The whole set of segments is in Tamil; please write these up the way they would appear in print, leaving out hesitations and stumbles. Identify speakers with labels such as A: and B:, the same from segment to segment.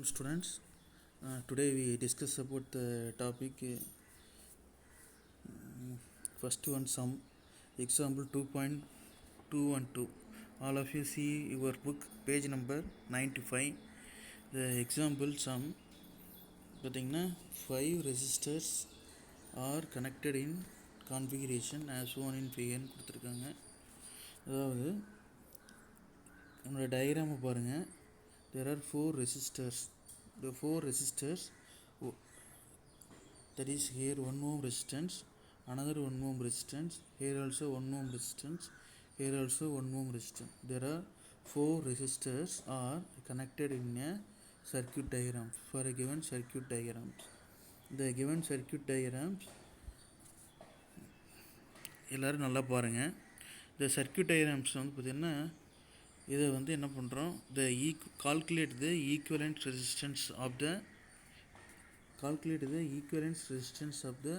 A: Welcome students. Today we discuss about the topic first one sum example 2.212. All of you see your book page number 95. The example sum பார்த்தீங்கன்னா 5 resistors are connected in configuration as shown in figure கொடுத்துருக்காங்க. அதாவது நம்மளோட டயக்ராமை பாருங்கள். There are 4 resistors. The 4 resistors, that is here 1 ohm resistance, another 1 ohm resistance, here also 1 ohm resistance, here also 1 ohm resistance. There are 4 resistors are connected in a circuit diagram for a given circuit diagrams. The given circuit diagrams எல்லாரும் நல்லா பாருங்கள். இந்த சர்க்யூட் டயக்ராம்ஸ் வந்து பார்த்திங்கன்னா இதை வந்து என்ன பண்ணுறோம், calculate the equivalent resistance of the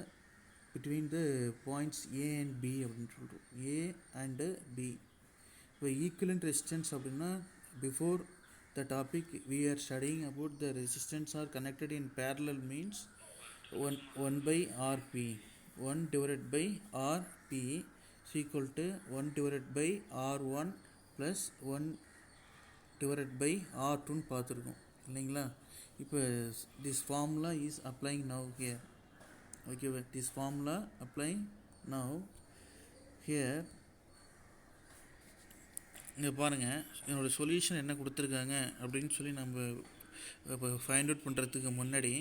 A: between the points A and B அப்படின்னு சொல்கிறோம். A and B. இப்போ ஈக்குவலண்ட் ரெசிஸ்டன்ஸ் அப்படின்னா before the topic we are studying about the resistance are connected in parallel means 1 by Rp. 1 divided by Rp is equal to 1 divided by R1 plus 1 divided by R2 பார்த்துருக்கோம் இல்லைங்களா. இப்போ this formula is applying now here. Okay, this formula applying now here. இங்கே பாருங்கள், என்னோடய சொல்யூஷன் என்ன கொடுத்துருக்காங்க அப்படின்னு சொல்லி நம்ம இப்போ ஃபைண்ட் அவுட் பண்ணுறதுக்கு முன்னாடி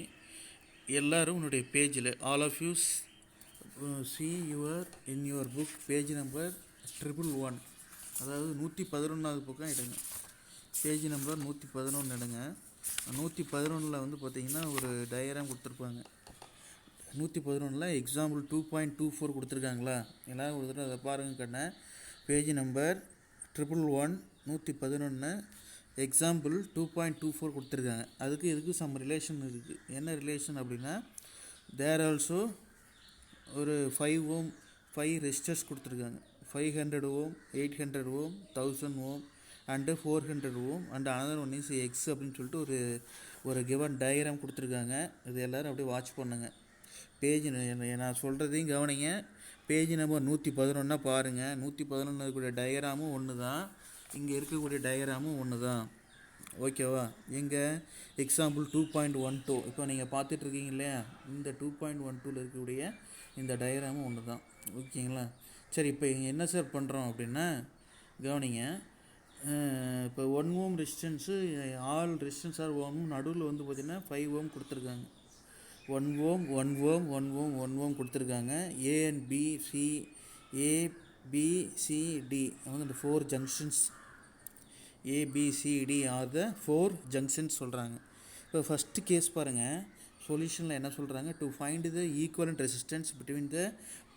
A: எல்லோரும் உன்னுடைய பேஜில் all of you see in your book page number 111, அதாவது 111வது பக்கம் எடுங்க. பேஜ் நம்பர் 111 எடுங்க. 111 வந்து பார்த்திங்கன்னா ஒரு டயக்ராம் கொடுத்துருப்பாங்க. 111 எக்ஸாம்பிள் 2.24 கொடுத்துருக்காங்களா, எல்லோரும் கொடுத்துட்டு அதை பாருங்கள் கண்ண. பேஜ் நம்பர் 111 எக்ஸாம்பிள் 2.24 கொடுத்துருக்காங்க. அதுக்கு இதுக்கு சம் ரிலேஷன் இருக்குது. என்ன ரிலேஷன் அப்படின்னா, தேர் ஆல்சோ ஒரு 5 ohm 5 ரெசிஸ்டர்ஸ் கொடுத்துருக்காங்க. 500 ohm, 800 ohm, 1000 ohm and 400 ohm and another one is X அப்படின்னு சொல்லிட்டு ஒரு கிவன் டயக்ராம் கொடுத்துருக்காங்க. இது எல்லோரும் அப்படியே வாட்ச் பண்ணுங்க. பேஜ் நான் சொல்கிறதையும் கவனிங்க. பேஜ் நம்பர் 111 பாருங்கள். 111 இருக்கக்கூடிய டயக்ராமும் ஒன்று தான், இங்கே இருக்கக்கூடிய டயக்ராமும் ஒன்று தான். ஓகேவா. எங்கே எக்ஸாம்பிள் 2.12 இப்போ நீங்கள் பார்த்துட்ருக்கீங்க இல்லையா, இந்த 2.12 இருக்கக்கூடிய இந்த டயக்ராமும் ஒன்று தான். ஓகேங்களா. சரி, இப்போ இங்கே என்ன சார் பண்ணுறோம் அப்படின்னா கவனிங்க. இப்போ 1 ohm resistance all resistance are 1 ohm, நடுவில் வந்து பார்த்திங்கன்னா 5 ohm கொடுத்துருக்காங்க. 1 ohm 1 ohm 1 ohm 1 ohm கொடுத்துருக்காங்க. A and B C ABCD வந்து இந்த 4 junctions ABCD are the 4 junctions சொல்கிறாங்க. இப்போ ஃபஸ்ட்டு கேஸ் பாருங்கள். சொல்யூஷனில் என்ன சொல்கிறாங்க, to find the equivalent resistance between the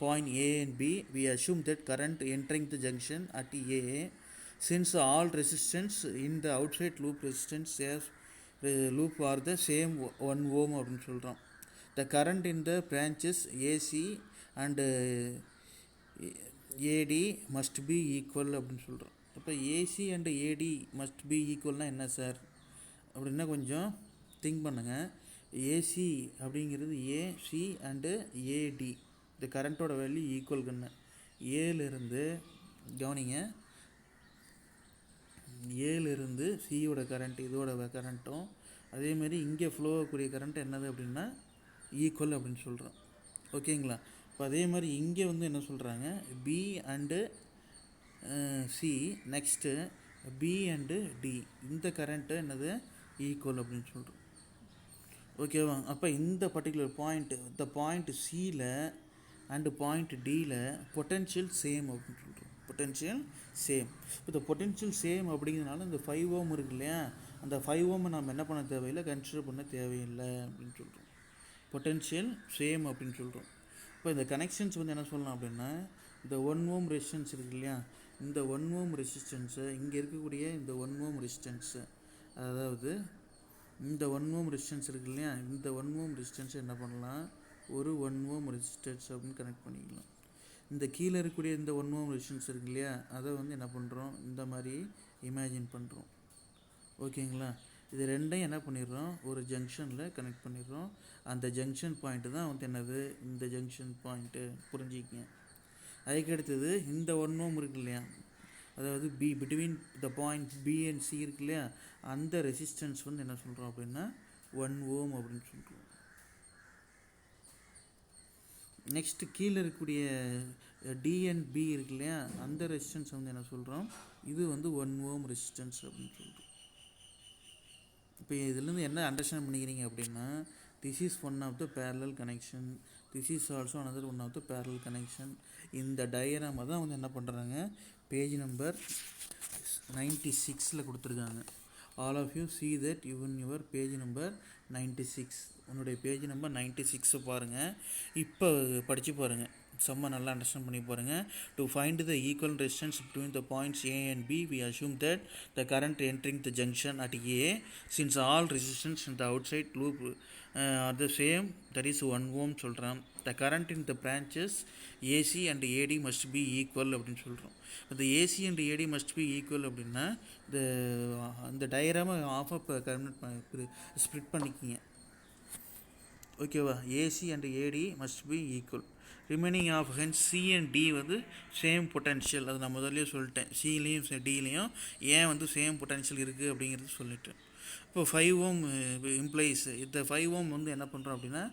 A: point A and B we assume that current entering the junction at A since all resistance in the outside loop resistance loop are the same 1 ohm அப்படின்னு சொல்கிறோம். The current in the branches AC and AD must be equal அப்படின்னு சொல்கிறோம். இப்போ AC and AD must be ஈக்குவல்னால் என்ன சார் அப்படின்னா கொஞ்சம் திங்க் பண்ணுங்கள். ஏசி அப்படிங்கிறது ஏசி அண்டு ஏடி, இந்த கரண்ட்டோட வேல்யூ ஈக்குவல் கண்ணு. ஏலிருந்து கவனிங்க, ஏலிருந்து சியோட கரண்ட் இதோட கரண்ட்டும் அதேமாரி இங்கே ஃப்ளோ ஆகக்கூடிய கரண்ட் என்னது அப்படின்னா ஈக்குவல் அப்படின்னு சொல்கிறோம். ஓகேங்களா. இப்போ அதே மாதிரி இங்கே வந்து என்ன சொல்கிறாங்க, B and C next B and D இந்த கரண்ட்டு என்னது ஈக்குவல் அப்படின்னு சொல்கிறோம். ஓகேவா. அப்போ இந்த பர்டிகுலர் பாயிண்ட்டு இந்த பாயிண்ட் சியில் அண்டு பாயிண்ட் டியில் பொட்டென்ஷியல் சேம் அப்படின்னு சொல்கிறோம். Potential same. இந்த பொட்டென்ஷியல் சேம் அப்படிங்கிறதுனால இந்த 5 ohm இருக்கு இல்லையா, அந்த 5 ohm நம்ம என்ன பண்ண தேவையில்லை, கன்சிடர் பண்ண தேவையில்லை அப்படின்னு சொல்கிறோம். பொட்டென்ஷியல் சேம் அப்படின்னு சொல்கிறோம். இப்போ இந்த கனெக்ஷன்ஸ் வந்து என்ன சொல்லலாம் அப்படின்னா, இந்த 1 ohm ரெசிஸ்டன்ஸ் இருக்கு இல்லையா, இந்த 1 ohm ரெசிஸ்டன்ஸை இங்கே இருக்கக்கூடிய இந்த 1 ohm ரெசிஸ்டன்ஸு, அதாவது இந்த 1 ohm ரெசிஸ்டன்ஸ் இருக்கு இல்லையா, இந்த 1 ohm ரெசிஸ்டன்ஸை என்ன பண்ணலாம், ஒரு 1 ohm ரெசிஸ்டன்ஸ் அப்படின்னு கனெக்ட் பண்ணிக்கலாம். இந்த கீழே இருக்கக்கூடிய இந்த 1 ohm ரெசிஸ்டன்ஸ் இருக்கு இல்லையா, அதை வந்து என்ன பண்ணுறோம், இந்த மாதிரி இமேஜின் பண்ணுறோம். ஓகேங்களா. இது ரெண்டையும் என்ன பண்ணிடுறோம், ஒரு ஜங்ஷனில் கனெக்ட் பண்ணிடுறோம். அந்த ஜங்ஷன் பாயிண்ட்டு தான் வந்து என்னது, இந்த ஜங்ஷன் பாயிண்ட்டு, புரிஞ்சுக்கிங்க. அதுக்கு அடுத்தது இந்த 1 ஓம் இருக்கு இல்லையா, அதாவது between the point B and C இருக்கு இல்லையா, அந்த ரெசிஸ்டன்ஸ் வந்து என்ன சொல்கிறோம் அப்படின்னா 1 ஓம் அப்படின்னு சொல்கிறோம். நெக்ஸ்ட்டு கீழே இருக்கக்கூடிய டிஎன்பி இருக்கு இல்லையா, அந்த ரெசிஸ்டன்ஸ் வந்து என்ன சொல்கிறோம், இது வந்து 1 ஓம் ரெசிஸ்டன்ஸ் அப்படின்னு சொல்கிறோம். இப்போ இதுலேருந்து என்ன அண்டர்ஸ்டாண்ட் பண்ணிக்கிறீங்க அப்படின்னா, this is one of the parallel connection, this is also another one of the parallel connection. இந்த டயக்ராமை தான் வந்து என்ன பண்ணுறாங்க, பேஜ் நம்பர் 96 கொடுத்துருக்காங்க. All of you see that even your page number 96, உன்னுடைய பேஜ் நம்பர் 96 பாருங்கள். இப்போ படித்து பாருங்கள், செம்ம நல்லா அண்டர்ஸ்டாண்ட் பண்ணி பாருங்கள். To find the equal resistance between the points A and B, we assume that the current entering the junction at A, since all resistance in the outside loop are the same, that is 1 ohm சொல்கிறோம். The current in the branches AC and AD must be equal அப்படின்னு சொல்கிறோம். the AC and AD must be equal அப்படின்னா இந்த டயக்ராமை ஆஃப் ஸ்ப்ளிட் பண்ணிக்கிங்க, ஓகேவா. AC and AD must be equal. Remaining of hence C and D வந்து சேம் பொட்டன்ஷியல், அது நான் முதல்ல சொல்லிட்டேன். சிலையும் டிலையும் ஏன் வந்து சேம் பொட்டன்ஷியல் இருக்குது அப்படிங்கிறது சொல்லிட்டேன். இப்போ 5 ஓம் இம்ப்ளைஸ், இந்த 5 ஓம் வந்து என்ன பண்ணுறோம் அப்படின்னா,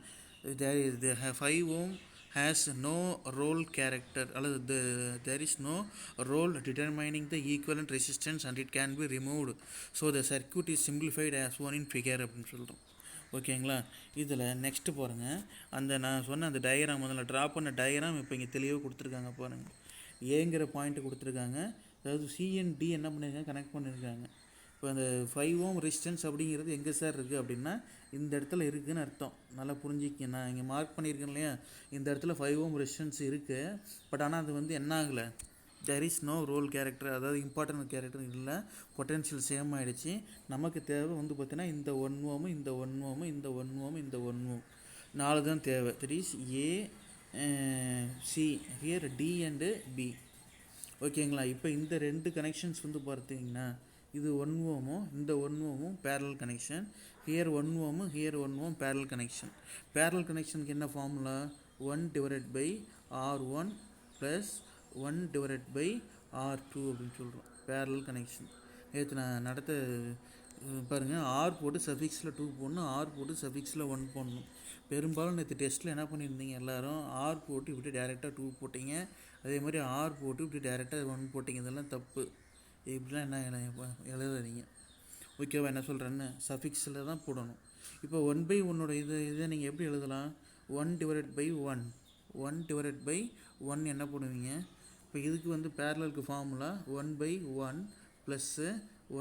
A: 5 ஓம் ஹேஸ் நோ ரோல் கேரக்டர், அல்லது there is no role determining the equivalent resistance and it can be removed, so the circuit is simplified as shown in figure அப்படின்னு சொல்கிறோம். ஓகேங்களா. இதில் நெக்ஸ்ட்டு பாருங்கள், அந்த நான் சொன்ன அந்த டயக்ராம், முதல்ல ட்ரா பண்ண டயக்ராம் இப்போ இங்கே தெளிவாக கொடுத்துருக்காங்க பாருங்கள். ஏங்கிற பாயிண்ட்டு கொடுத்துருக்காங்க, அதாவது சிஎன்டி என்ன பண்ணியிருக்காங்க, கனெக்ட் பண்ணியிருக்காங்க. இப்போ அந்த 5 ஓம் ரெசிஸ்டன்ஸ் அப்படிங்கிறது எங்கே சார் இருக்குது அப்படின்னா, இந்த இடத்துல இருக்குதுன்னு அர்த்தம். நல்லா புரிஞ்சிக்க, நான் இங்கே மார்க் பண்ணியிருக்கேன் இல்லையா, இந்த இடத்துல 5 ஓம் ரெசிஸ்டன்ஸ் இருக்குது. பட் ஆனால் அது வந்து என்ன ஆகலை, there is no role character, அதாவது இம்பார்ட்டன்ட் கேரக்டர் இல்லை, பொட்டென்ஷியல் சேம் ஆகிடுச்சு. நமக்கு தேவை வந்து பார்த்தீங்கன்னா இந்த 1 ஓமு, இந்த 1 ஓமு, இந்த 1 ஓமு, இந்த 1 ஓம், 4 தான் தேவை. That is A C, here D and B. ஓகேங்களா. இப்போ இந்த 2 கனெக்ஷன்ஸ் வந்து பார்த்தீங்கன்னா, இது 1 ஓமும் இந்த 1 ஓமும் parallel connection. Here 1 ohm, here 1 ohm parallel connection. Parallel கனெக்ஷனுக்கு என்ன ஃபார்முலா, 1/R1 ப்ளஸ் 1/R2 அப்படின்னு சொல்கிறோம். பேரலல் கனெக்ஷன் நேற்று நான் நடத்த பாருங்கள், ஆர் போட்டு சஃபிக்ஸில் 2 போடணும், ஆர் போட்டு சஃபிக்ஸில் 1 போடணும். பெரும்பாலும் நேற்று டெஸ்ட்டில் என்ன பண்ணியிருந்தீங்க எல்லோரும், ஆர் போட்டு இப்படி டேரெக்டாக 2 போட்டிங்க, அதே மாதிரி ஆர் போட்டு இப்படி டேரெக்டாக 1 போட்டிங்க. இதெல்லாம் தப்பு, இப்படிலாம் என்ன எழுதாதீங்க, ஓகேவா. என்ன சொல்கிறேன்னு சஃபிக்ஸில் தான் போடணும். இப்போ 1/1 இதை நீங்கள் எப்படி எழுதலாம், 1/1 1/1 என்ன பண்ணுவீங்க. இப்போ இதுக்கு வந்து பேரலலுக்கு ஃபார்முலா 1/1 ப்ளஸ்ஸு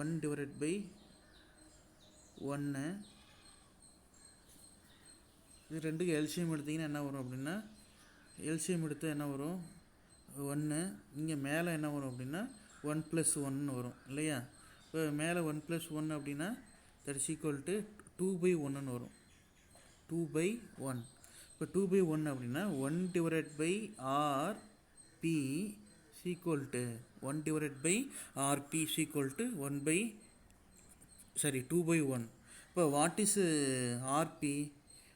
A: 1/1. இது ரெண்டுக்கு எல்சிஎம் எடுத்திங்கன்னா என்ன வரும் அப்படின்னா, எல்சிஎம் எடுத்தால் என்ன வரும், 1. இங்கே மேலே என்ன வரும் அப்படின்னா 1+1 வரும் இல்லையா. இப்போ மேலே 1+1 அப்படின்னா தட் இஸ் ஈக்குவல் டு 2/1 வரும், 2/1. இப்போ 2/1 அப்படின்னா 1/RP equal to 1/RP equal to 2/1. இப்போ வாட் இஸ் ஆர்பி,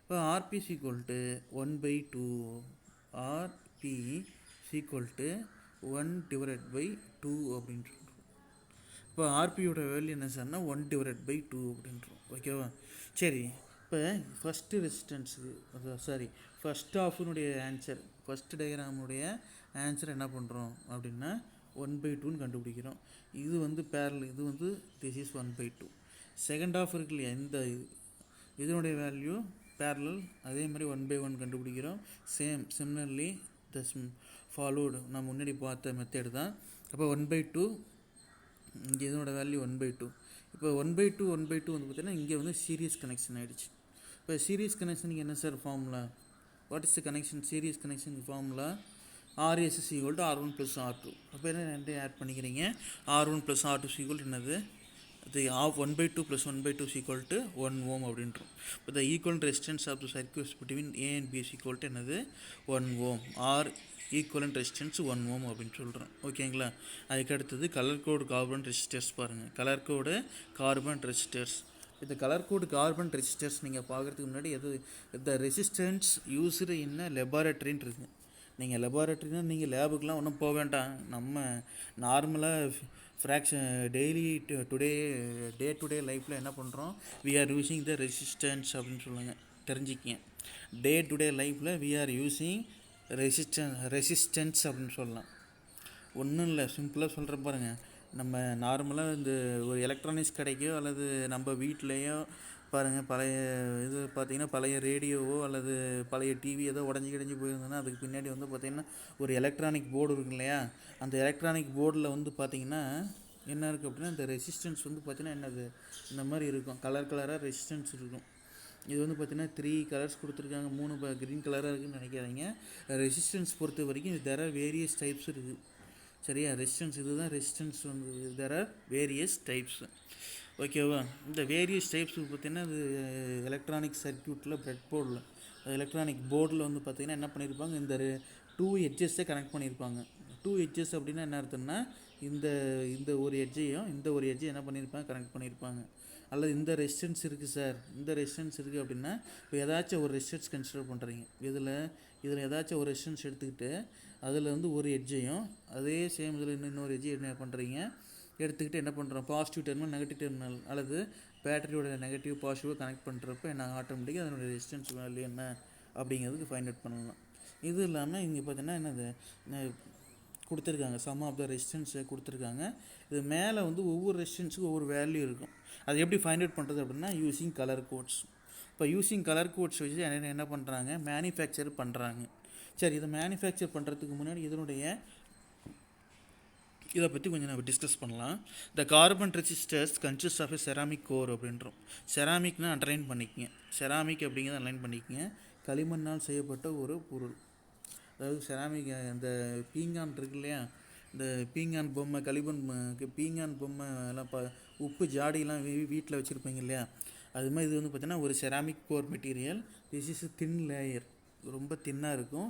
A: இப்போ RP equal to 1/2, RP equal to 1/2 அப்படின்னு சொல்கிறோம். இப்போ ஆர்பியோட வேல்யூ என்ன சார்னா 1/2 அப்படின்றோம், ஓகேவா. சரி, இப்போ ஃபஸ்ட்டு ரெசிஸ்டன்ஸு, ஃபஸ்ட் ஆஃபினுடைய ஆன்சர், ஃபஸ்ட்டு டயக்ராமுடைய ஆன்சர் என்ன பண்ணுறோம் அப்படின்னா 1/2ன்னு கண்டுபிடிக்கிறோம். இது வந்து பேரல், இது வந்து திஸ் இஸ் 1/2. செகண்ட் ஆஃப் இருக்கு இல்லையா, இந்த இதனுடைய வேல்யூ பேரலல், அதே மாதிரி 1/1 கண்டுபிடிக்கிறோம். சிமிலர்லி தஸ் ஃபாலோடு, நான் முன்னாடி பார்த்த மெத்தேடு தான். அப்போ 1/2, இங்கே இதனோட வேல்யூ 1/2. இப்போ 1/2 வந்து பார்த்திங்கன்னா இங்கே வந்து சீரியஸ் கனெக்ஷன் ஆகிடுச்சு. இப்போ சீரியஸ் கனெக்ஷனுக்கு என்ன sir formula, what is the connection, series கனெக்ஷனுக்கு ஃபார்முலா RS = R1 + R2. அப்போ என்ன ரெண்டையும் ஆட் பண்ணிக்கிறீங்க, R1 + R2 = என்னது, அது 1/2 + 1/2 = 1 ஓம் அப்படின்றோம். இப்போ the equal resistance of the circuits between A and B = என்னது, 1 ohm, R equivalent resistance 1 ohm அப்படின்னு சொல்கிறோம், ஓகேங்களா. அதுக்கு அடுத்தது கலர் கோடு கார்பன் ரெசிஸ்டர்ஸ் பாருங்கள், கலர் கோடு கார்பன் ரெசிஸ்டர்ஸ். இந்த கலர் கோடு கார்பன் ரெசிஸ்டர்ஸ் நீங்கள் பார்க்குறதுக்கு முன்னாடி எது இந்த ரெசிஸ்டன்ஸ் யூஸ்டு இன்ன லெபார்ட்ரின்னு இருக்குது. நீங்கள் லெபார்ட்ரினா நீங்கள் லேபுக்கெலாம் ஒன்றும் போக வேண்டாம். நம்ம நார்மலாக fraction daily day to day லைஃப்பில் என்ன பண்ணுறோம், we are using the resistance அப்படின்னு சொல்லுங்கள், தெரிஞ்சுக்கிங்க. டே டு டே லைஃப்பில் வி ஆர் யூஸிங் ரெசிஸ்டன்ஸ் அப்படின்னு சொல்லலாம். ஒன்றும் இல்லை, சிம்பிளாக சொல்கிற பாருங்கள். நம்ம நார்மலாக இந்த ஒரு எலக்ட்ரானிக்ஸ் கடைக்கோ அல்லது நம்ம வீட்லேயோ பாருங்கள், பழைய இது பார்த்திங்கன்னா பழைய ரேடியோவோ அல்லது பழைய டிவி ஏதோ உடஞ்சி கிடஞ்சி போயிருந்ததுன்னா அதுக்கு பின்னாடி வந்து பார்த்திங்கன்னா ஒரு எலக்ட்ரானிக் போர்டு இருக்கு இல்லையா, அந்த எலக்ட்ரானிக் போர்டில் வந்து பார்த்திங்கன்னா என்ன இருக்குது அப்படின்னா இந்த ரெசிஸ்டன்ஸ் வந்து பார்த்திங்கன்னா என்னது இந்த மாதிரி இருக்கும், கலர் கலராக ரெசிஸ்டன்ஸ் இருக்கும். இது வந்து பார்த்திங்கன்னா 3 கலர்ஸ் கொடுத்துருக்காங்க, 3 க்ரீன் கலராக இருக்குதுன்னு நினைக்காதீங்க. ரெசிஸ்டன்ஸ் பொறுத்த வரைக்கும் தெர் ஆர் வேரியஸ் டைப்ஸ் இருக்குது. சரியா, ரெசிஸ்டன்ஸ் இதுதான் ரெசிஸ்டன்ஸ் வந்து தெர் ஆர் வேரியஸ் டைப்ஸ். ஓகேவா, இந்த வேரியஸ் டைப்ஸுக்கு பார்த்திங்கன்னா இது எலக்ட்ரானிக் சர்க்யூட்டில் ப்ரெட் போர்டில் எலக்ட்ரானிக் போர்டில் வந்து பார்த்திங்கன்னா என்ன பண்ணியிருப்பாங்க, இந்த 2 எட்ஜஸை கனெக்ட் பண்ணியிருப்பாங்க. 2 எட்ஜஸ் அப்படின்னா என்ன அர்த்தம்னா இந்த ஒரு எட்ஜையும் இந்த ஒரு எட்ஜையும் என்ன பண்ணியிருப்பாங்க, கனெக்ட் பண்ணியிருப்பாங்க. அல்லது இந்த ரெசிஸ்டன்ஸ் இருக்குது சார், இந்த ரெசிஸ்டன்ஸ் இருக்குது அப்படின்னா இப்போ ஏதாச்சும் ஒரு ரெசிஸ்டன்ஸ் கன்சிடர் பண்ணுறீங்க. இதில் ஏதாச்சும் ஒரு ரெசிஸ்டன்ஸ் எடுத்துக்கிட்டு அதில் வந்து ஒரு எட்ஜையும் அதே சேம் இதில் இன்னொரு எட்ஜையும் என்ன பண்ணுறீங்க எடுத்துக்கிட்டு என்ன பண்ணுறோம், பாசிட்டிவ் டெர்மினல் நெகட்டிவ் டெர்மினல் அல்லது பேட்டரியோட நெகட்டிவ் பாசிட்டிவாக கனெக்ட் பண்ணுறப்ப என்ன ஆட்டோமேட்டிக்காக அதனுடைய ரெசிஸ்டன்ஸ் வேல்யூ என்ன அப்படிங்கிறதுக்கு ஃபைண்ட் அவுட் பண்ணலாம். இது இல்லாமல் இங்கே பார்த்தீங்கன்னா என்னது கொடுத்துருக்காங்க, சம் ஆஃப் த ரெசிஸ்டன்ஸை கொடுத்துருக்காங்க. இது மேலே வந்து ஒவ்வொரு ரெசிஸ்டன்ஸுக்கும் ஒவ்வொரு வேல்யூ இருக்கும். அது எப்படி ஃபைண்ட் அவுட் பண்ணுறது அப்படின்னா யூஸிங் கலர் கோட்ஸ். இப்போ யூஸிங் கலர் கோட்ஸ் வச்சு என்ன பண்ணுறாங்க, மேனுஃபேக்சர் பண்ணுறாங்க. சரி, இதை மேனுஃபேக்சர் பண்ணுறதுக்கு முன்னாடி இதை பற்றி கொஞ்சம் நம்ம டிஸ்கஸ் பண்ணலாம். The carbon resistors consist of a ceramic core அப்படின்றோம். செராமிக்னா அண்டர்லைன் பண்ணிக்கங்க, செராமிக் அப்படிங்கிறத அண்டர்லைன் பண்ணிக்கங்க. களிமண்ணால் செய்யப்பட்ட ஒரு பொருள். அதாவது செராமிக், அந்த பீங்கான் இருக்கு இல்லையா, இந்த பீங்கான் பொம்மை, பீங்கான் பொம்மை எல்லாம் உப்பு ஜாடியெலாம் வீட்டில் வச்சுருப்பீங்க இல்லையா, அது மாதிரி இது வந்து பார்த்திங்கன்னா ஒரு ceramic core material. This is thin layer, ரொம்ப தின்னாக இருக்கும்.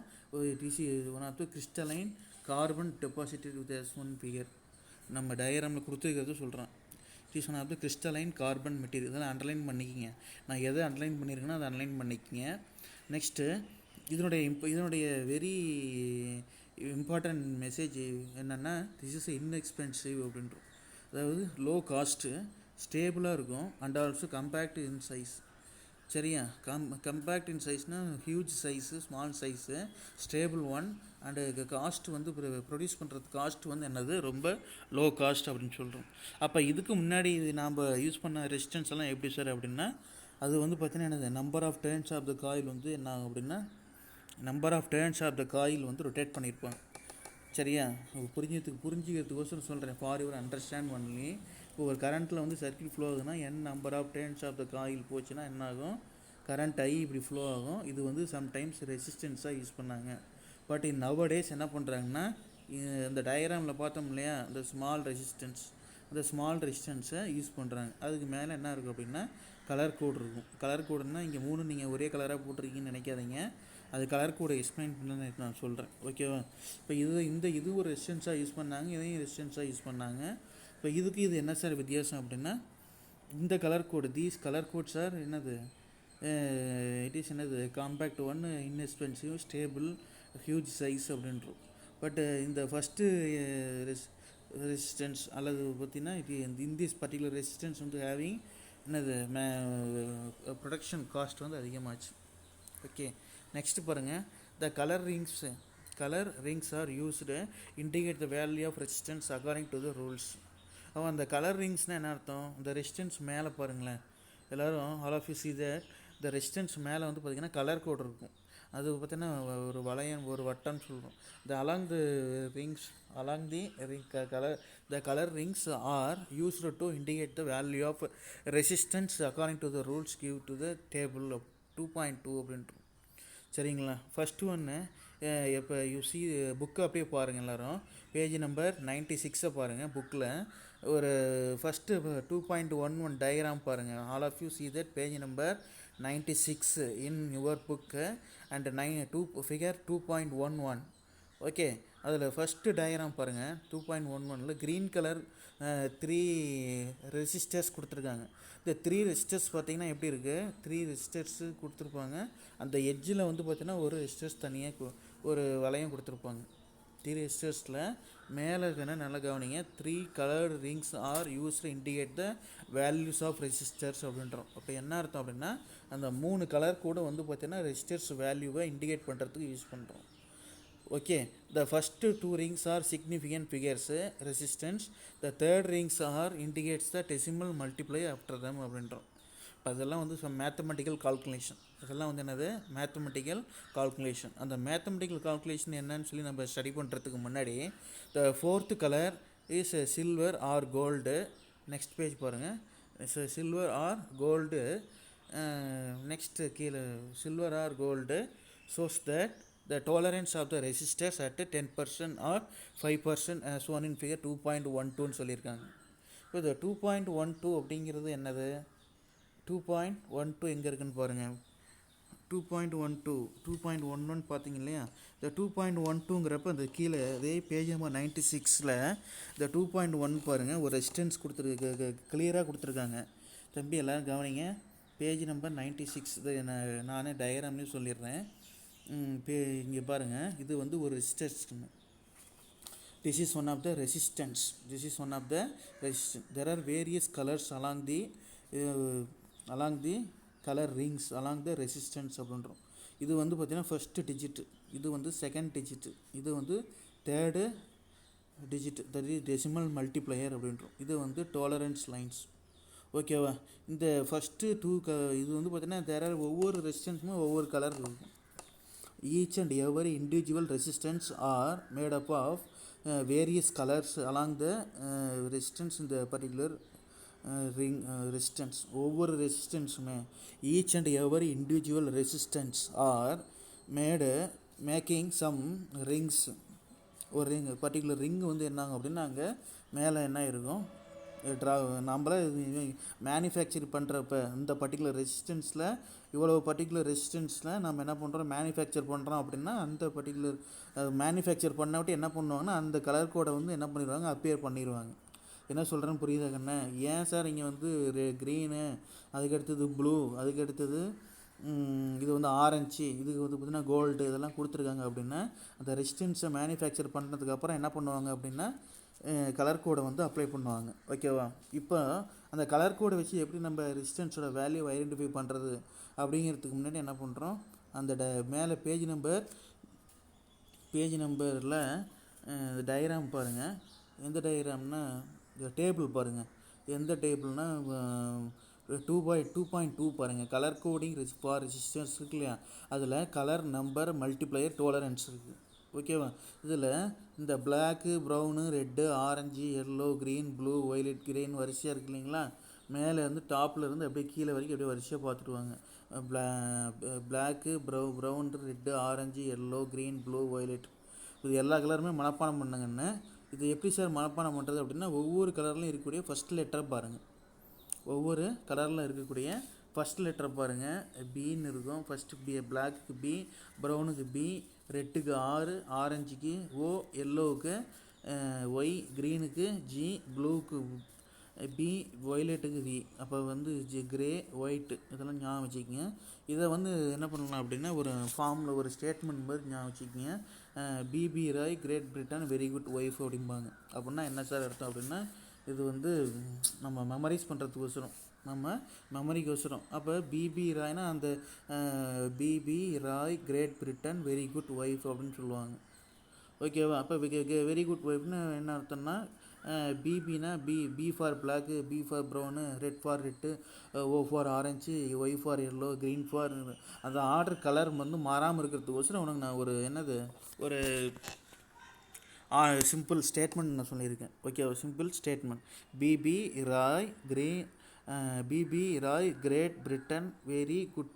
A: This is one of the crystalline carbon deposited with S1 figure. நம்ம டயக்ராமில் கொடுத்துருக்கிறது சொல்கிறேன். This one of the crystalline carbon material. இதெல்லாம் அண்டர்லைன் பண்ணிக்கிங்க. நான் எதை அண்டர்லைன் பண்ணியிருக்கேன்னா அதை அண்டர்லைன் பண்ணிக்கிங்க. நெக்ஸ்ட்டு இதனுடைய வெரி இம்பார்ட்டன்ட் மெசேஜ் என்னென்னா திஸ் இஸ் இன்எக்ஸ்பென்சிவ் அப்படின்றோம். அதாவது லோ காஸ்ட்டு, ஸ்டேபிளாக இருக்கும் and also compact in size. சரியா, கம்பேக்ட் இன் சைஸ்னால் huge size, small size, stable one, and cost வந்து ப்ரொடியூஸ் பண்ணுறது காஸ்ட் வந்து என்னது ரொம்ப லோ காஸ்ட் அப்படின்னு சொல்கிறோம். அப்போ இதுக்கு முன்னாடி நாம் யூஸ் பண்ண ரெசிஸ்டன்ஸ் எல்லாம் எப்படி சார் அப்படின்னா அது வந்து பார்த்திங்கன்னா என்னது number of turns of the coil வந்து என்ன ஆகும் அப்படின்னா number of turns of the coil வந்து ரொட்டேட் பண்ணியிருப்பாங்க. சரியா, புரிஞ்சுக்கிறதுக்கோசரம் சொல்கிறேன், ஃபார் யுவர் அண்டர்ஸ்டாண்ட் ஒன்லி. இப்போ ஒரு கரண்ட்டில் வந்து சர்க்கியூட் ஃப்ளோ ஆகுதுன்னா number of turns of the coil போச்சுன்னா என்ன ஆகும், கரண்ட் இப்படி ஃப்ளோ ஆகும். இது வந்து சம்டைம்ஸ் ரெசிஸ்டன்ஸாக யூஸ் பண்ணாங்க. பட் நவடேஸ் என்ன பண்ணுறாங்கன்னா இந்த டயக்ராமில் பார்த்தோம் இல்லையா, இந்த ஸ்மால் ரெசிஸ்டன்ஸை யூஸ் பண்ணுறாங்க. அதுக்கு மேலே என்ன இருக்கும் அப்படின்னா கலர் கோடு இருக்கும். கலர் கோடுன்னா இங்கே 3 நீங்கள் ஒரே கலராக போட்டிருக்கீங்கன்னு நினைக்காதீங்க, அது கலர் கோடை எக்ஸ்பிளைன் பண்ணு நான் சொல்கிறேன். ஓகேவா, இப்போ இது ஒரு ரெசிஸ்டன்ஸாக யூஸ் பண்ணாங்க, இதையும் ரெசிஸ்டன்ஸாக யூஸ் பண்ணாங்க. இப்போ இது என்ன சார் வித்தியாசம் அப்படின்னா இந்த colour code, these colour codes are என்னது, இட் இஸ் என்னது compact one, inexpensive, stable, huge size அப்படின்றோம். பட் இந்த ஃபஸ்ட்டு ரெசிஸ்டன்ஸ் அல்லது பார்த்திங்கன்னா இன் திஸ் பர்டிகுலர் ரெசிஸ்டன்ஸ் வந்து ஹேவிங் என்னது ப்ரொடக்ஷன் காஸ்ட் வந்து அதிகமாச்சு. ஓகே, நெக்ஸ்ட்டு பாருங்கள், the colour rings are used indicate the value of resistance according to the rules. அவன் அந்த கலர் ரிங்ஸ்னால் என்ன அர்த்தம், இந்த ரெசிஸ்டன்ஸ் மேலே பாருங்களேன், எல்லோரும் all of you see that இந்த ரெசிஸ்டன்ஸ் மேலே வந்து பார்த்திங்கன்னா கலர் கோடு இருக்கும். அது பார்த்திங்கன்னா ஒரு வளையம், ஒரு வட்டம்னு சொல்கிறோம். The color rings are used to indicate the value of resistance according to the rules give to the table of 2.2 அப்படின்ட்டு. சரிங்களா, ஃபஸ்ட்டு ஒன்று இப்போ யூசி புக்கை அப்படியே பாருங்கள் எல்லோரும், பேஜ் நம்பர் 96 பாருங்கள். புக்கில் ஒரு ஃபஸ்ட்டு 2.11 டயக்ராம் பாருங்கள். All of you see that page number 96 in your book and figure 2.11. Okay, அதில் ஃபஸ்ட்டு டயக்ராம் பாருங்கள் 2.11 க்ரீன் கலர் 3 ரெசிஸ்டர்ஸ் கொடுத்துருக்காங்க. இந்த 3 ரெசிஸ்டர்ஸ் பார்த்தீங்கன்னா எப்படி இருக்குது, 3 ரெசிஸ்டர்ஸு கொடுத்துருப்பாங்க. அந்த எட்ஜில் வந்து பார்த்தீங்கன்னா ஒரு ரெசிஸ்டர்ஸ் தனியாக ஒரு வளையம் கொடுத்துருப்பாங்க. 3 ரெசிஸ்டர்ஸில் மேலே இருக்குன்னா நல்லா கவனிங்க. 3 coloured rings are used indicate the values of resistors அப்படின்றோம். அப்போ என்ன அர்த்தம் அப்படின்னா அந்த 3 கலர் கூட வந்து பார்த்தீங்கன்னா ரெசிஸ்டர்ஸ் வேல்யூவை இண்டிகேட் பண்ணுறதுக்கு யூஸ் பண்ணுறோம். Okay, the first 2 rings are significant figures resistance, the third rings are indicates the decimal multiplier after them அப்படின்றோம். அதெல்லாம் வந்து மேத்தமெட்டிக்கல் கால்குலேஷன். அதெல்லாம் வந்து என்னது மேத்தமெட்டிக்கல் கால்குலேஷன். அந்த மேத்தமெட்டிக்கல் கால்குலேஷன் என்னன்னு சொல்லி நம்ம ஸ்டடி பண்ணுறதுக்கு முன்னாடி the fourth colour is silver or gold. Next page பாருங்கள். சில்வர் ஆர் கோல்டு, நெக்ஸ்ட்டு கீழே silver or gold shows that the tolerance of the resistors at 10% or 5% as shown in figure 2.12 சொல்லியிருக்காங்க. இப்போ இந்த 2.12 அப்படிங்கிறது என்னது, 2.12 எங்கே இருக்குன்னு பாருங்கள். 2.11 பார்த்தீங்க இல்லையா, இந்த 2.12ங்கிறப்ப இந்த கீழே அதே பேஜ் நம்பர் 96ல் இந்த 2.1 பாருங்கள், ஒரு ரெசிஸ்டன்ஸ் கொடுத்துருக்கு, கிளியராக கொடுத்துருக்காங்க. தம்பி எல்லோரும் கவனிங்க. பேஜ் நம்பர் 96 இதை நானே டயக்ராம்லேயும் சொல்லிடுறேன். இங்கே பாருங்கள், இது வந்து ஒரு resistance. this is one of the resistance. There are various colors along the color rings along the resistance அப்படின்றோம். இது வந்து பார்த்தீங்கன்னா ஃபஸ்ட்டு டிஜிட், இது வந்து செகண்ட் டிஜிட், இது வந்து third digit, that is decimal multiplier அப்படின்றோம். இது வந்து டாலரன்ஸ் லைன்ஸ். ஓகேவா. இந்த ஃபஸ்ட்டு இது வந்து பார்த்தீங்கன்னா தேர் ஆர் ஒவ்வொரு ரெசிஸ்டன்ஸுமே ஒவ்வொரு கலர் இருக்கும். Each and every individual resistance are made up of various colors along the resistance in the particular ring resistance. ஒவ்வொரு ரெசிஸ்டன்ஸுமே each and every individual resistance are making some rings. ஒரு ரிங் பர்டிகுலர் ரிங் வந்து என்னாங்க அப்படின்னா அங்கே மேலே என்ன இருக்கும், நம்மளே மேனுஃபேக்சர் பண்ணுறப்ப இந்த பர்டிகுலர் ரெசிஸ்டன்ஸில் இவ்வளோ பர்டிகுலர் ரெசிஸ்டன்ஸில் நம்ம என்ன பண்ணுறோம் மேனுஃபேக்சர் பண்ணுறோம் அப்படின்னா அந்த பர்டிகுலர் மேனுஃபேக்சர் பண்ணவிட்டு என்ன பண்ணுவாங்கன்னா அந்த கலர் கோடை வந்து என்ன பண்ணிடுவாங்க, அப்பியர் பண்ணிடுவாங்க. என்ன சொல்கிறேன்னு புரியுதா கண்ணே? ஏன் சார் இங்கே வந்து க்ரீனு, அதுக்கடுத்தது ப்ளூ, அதுக்கடுத்தது இது வந்து ஆரஞ்சு, இதுக்கு வந்து பார்த்திங்கன்னா கோல்டு இதெல்லாம் கொடுத்துருக்காங்க அப்படின்னா அந்த ரெசிஸ்டன்ஸை மேனுஃபேக்சர் பண்ணுறதுக்கப்புறம் என்ன பண்ணுவாங்க அப்படின்னா கலர் கோடை வந்து அப்ளை பண்ணுவாங்க. ஓகேவா. இப்போ அந்த கலர் கோடை வச்சு எப்படி நம்ம ரெசிஸ்டன்ஸோட வேல்யூ ஐடென்டிஃபை பண்ணுறது அப்படிங்கிறதுக்கு முன்னாடி என்ன பண்ணுறோம், அந்த மேலே பேஜ் நம்பரில் டயக்ராம் பாருங்கள். எந்த டயக்ராம்னா இந்த டேபிள் பாருங்கள். எந்த டேபிள்னால் 2.2 பாருங்கள். கலர் கோடிங் ஃபார் ரெசிஸ்டன்ஸ் இருக்கு இல்லையா, அதில் கலர் நம்பர் மல்டிப்ளையர் டோலரன்ஸ் இருக்குது. ஓகேவா. இதில் இந்த black, brown, red, orange, yellow, green, blue, violet, green வரிசையாக இருக்குது இல்லைங்களா. மேலே இருந்து டாப்பில் இருந்து அப்படியே கீழே வரைக்கும் அப்படியே வரிசையாக பார்த்துட்டுவாங்க. Black, brown, red, orange, yellow, green, blue, violet, இது எல்லா கலருமே மனப்பாடம் பண்ணுங்கன்னு. இது எப்படி சார் மனப்பாடம் பண்ணுறது அப்படின்னா ஒவ்வொரு கலர்லையும் இருக்கக்கூடிய ஃபஸ்ட் லெட்டரை பாருங்கள். ஒவ்வொரு கலரில் இருக்கக்கூடிய ஃபஸ்ட் லெட்டரை பாருங்கள். பின்னு இருக்கும். ஃபஸ்ட்டு பி, பிளாக்குக்கு பி, ப்ரௌனுக்கு பி, ரெட்டுக்கு ஆறு, ஆரஞ்சுக்கு ஓ, எல்லோவுக்கு ஒய், க்ரீனுக்கு ஜி, ப்ளூவுக்கு பி, ஒய்லெட்டுக்கு வி. அப்போ வந்து கிரே, ஒயிட்டு இதெல்லாம் ஞாபகம் வச்சுக்கோங்க. இதை வந்து என்ன பண்ணலாம் அப்படின்னா ஒரு ஃபார்மில் ஒரு ஸ்டேட்மெண்ட் மாதிரி ஞாபகம் வச்சுக்கோங்க. BB Rai Great Britain very good wife அப்படிம்பாங்க. அப்படின்னா என்ன சார் அர்த்தம் அப்படின்னா இது வந்து நம்ம மெமரைஸ் பண்ணுறதுக்கோசரம், நம்ம மெமரிக்கோசரம். அப்போ பிபி ராய்னா அந்த BB Rai Great Britain very good wife அப்படின்னு சொல்லுவாங்க. ஓகேவா. அப்போ வெரி குட் ஒய்ஃப்னு என்ன அர்த்தம்னா பிபினா B for black, B for brown, red for red, O for orange, Y for yellow, green for அந்த ஆர்டர் கலர் வந்து மாறாமல் இருக்கிறதுக்கோசரம் உனக்கு நான் ஒரு சிம்பிள் ஸ்டேட்மெண்ட் நான் சொல்லியிருக்கேன். Okay, simple statement. BB Rai Great Britain very good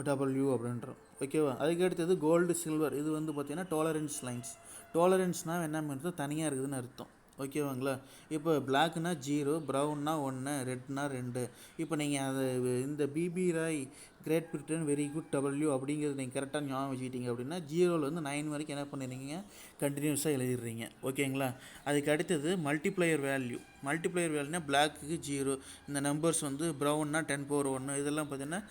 A: W அப்படின்றோம். ஓகேவா. அதுக்கு அடுத்தது கோல்டு சில்வர். இது வந்து பார்த்திங்கன்னா டாலரன்ஸ் லைன்ஸ். டாலரன்ஸ்னால் என்ன அர்த்தம், தனியாக இருக்குதுன்னு அர்த்தம். ஓகேவாங்களா? இப்போ பிளாக்னா 0, ப்ரௌன்னா 1, ரெட்னா 2. இப்போ நீங்கள் அதை இந்த BB Rai Great Britain very good W அப்படிங்கிறது நீங்கள் கரெக்டாக ஞாபகம் வச்சுக்கிட்டீங்க அப்படின்னா 0லேருந்து 9 வரைக்கும் என்ன பண்ணிடுறீங்க, கண்டினியூஸாக எழுதிடுறீங்க. ஓகேங்களா? அதுக்கு அடுத்தது மல்டிப்ளையர் வேல்யூ. மல்டிப்ளையர் வேல்யூனா பிளாக்குக்கு 0, இந்த நம்பர்ஸ் வந்து ப்ரௌன்னா 10^1, இதெல்லாம் பார்த்தீங்கன்னா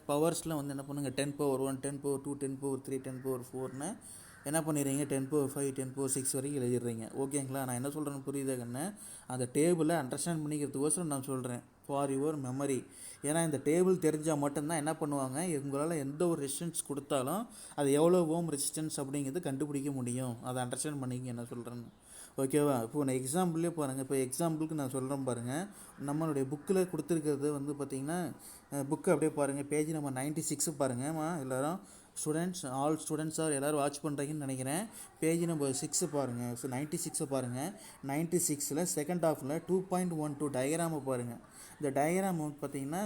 A: பவர்ஸில் வந்து என்ன பண்ணுங்கள், 10^1, 10^2, 10^3, 10^4ன்னு என்ன பண்ணிடுறீங்க, 10^5, 10^6 வரைக்கும் எழுதிடுறீங்க. ஓகேங்களா? நான் என்ன சொல்கிறேன்னு புரியுதா கண்ணு? அந்த டேபிளை அண்டர்ஸ்டாண்ட் பண்ணிக்கிறதுக்கோசரம் நான் சொல்கிறேன், ஃபார் யுவர் மெமரி. ஏன்னா இந்த டேபிள் தெரிஞ்சால் மட்டும்தான் என்ன பண்ணுவாங்க, உங்களால் எந்த ஒரு ரெசிஸ்டன்ஸ் கொடுத்தாலும் அது எவ்வளோ ஓம் ரெசிஸ்டன்ஸ் அப்படிங்கிறது கண்டுபிடிக்க முடியும். அதை அண்டர்ஸ்டாண்ட் பண்ணிக்க என்ன சொல்கிறேன்னு. ஓகேவா? இப்போது நான் எக்ஸாம்பிளே பாருங்கள். இப்போ எக்ஸாம்பிளுக்கு நான் சொல்கிறேன் பாருங்கள். நம்மளுடைய புக்கில் கொடுத்துருக்கிறது வந்து பார்த்திங்கன்னா, புக்கு அப்படியே பாருங்கள், பேஜ் நம்பர் 96 பாருங்கம்மா எல்லோரும். ஆல் ஸ்டூடெண்ட்ஸ் எல்லோரும் வாட்ச் பண்ணுறீங்கன்னு நினைக்கிறேன். பேஜ் நம்பர் 6 பாருங்கள். 96 பாருங்கள். 96ல் செகண்ட் ஹாஃபில் 2.12 டயக்ராமை பாருங்கள். இந்த டயக்ராம் வந்து பார்த்திங்கன்னா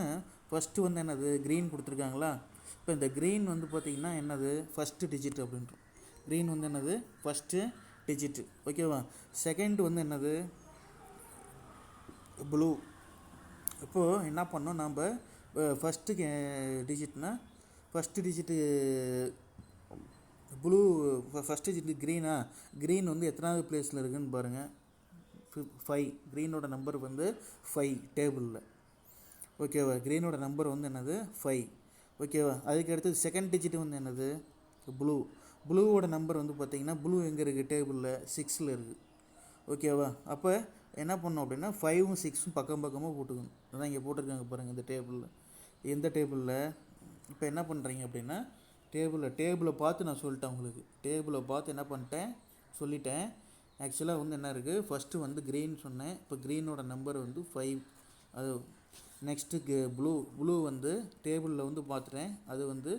A: ஃபஸ்ட்டு வந்து என்னது, க்ரீன் கொடுத்துருக்காங்களா? இப்போ இந்த க்ரீன் வந்து பார்த்திங்கன்னா என்னது, ஃபஸ்ட்டு டிஜிட் அப்படின்றோம். க்ரீன் வந்து என்னது, ஃபஸ்ட்டு டிஜிட்டு. ஓகேவா? செகண்ட் வந்து என்னது, ப்ளூ. இப்போது என்ன பண்ணோம் நம்ம, ஃபஸ்ட்டு டிஜிட்னா first digit blue, first digit க்ரீனா, க்ரீன் வந்து எத்தனாவது ப்ளேஸில் இருக்குதுன்னு பாருங்கள், 5. க்ரீனோட நம்பர் வந்து 5 டேபிளில். ஓகேவா? க்ரீனோட நம்பர் வந்து என்னது, 5. ஓகேவா? அதுக்கு அடுத்தது செகண்ட் டிஜிட் வந்து என்னது, ப்ளூவோட நம்பர் வந்து பார்த்திங்கன்னா, ப்ளூ எங்கே இருக்குது, டேபிளில் 6ல் இருக்குது. ஓகேவா? அப்போ என்ன பண்ணோம் அப்படின்னா 5ம் 6ம் பக்கம் பக்கமாக போட்டுக்கணும். அதான் இங்கே போட்டிருக்காங்க பாருங்கள் இந்த டேபிளில். எந்த டேபிளில்? இப்போ என்ன பண்ணுறீங்க அப்படின்னா, டேபிளை பார்த்து நான் சொல்லிட்டேன் உங்களுக்கு. டேபிளை பார்த்து என்ன பண்ணிட்டேன், சொல்லிட்டேன். ஆக்சுவலாக வந்து என்ன இருக்குது, ஃபஸ்ட்டு வந்து க்ரீன் சொன்னேன். இப்போ க்ரீனோட நம்பர் வந்து 5. அது நெக்ஸ்ட்டு ப்ளூ வந்து டேபிளில் வந்து பார்த்துட்டேன், அது வந்து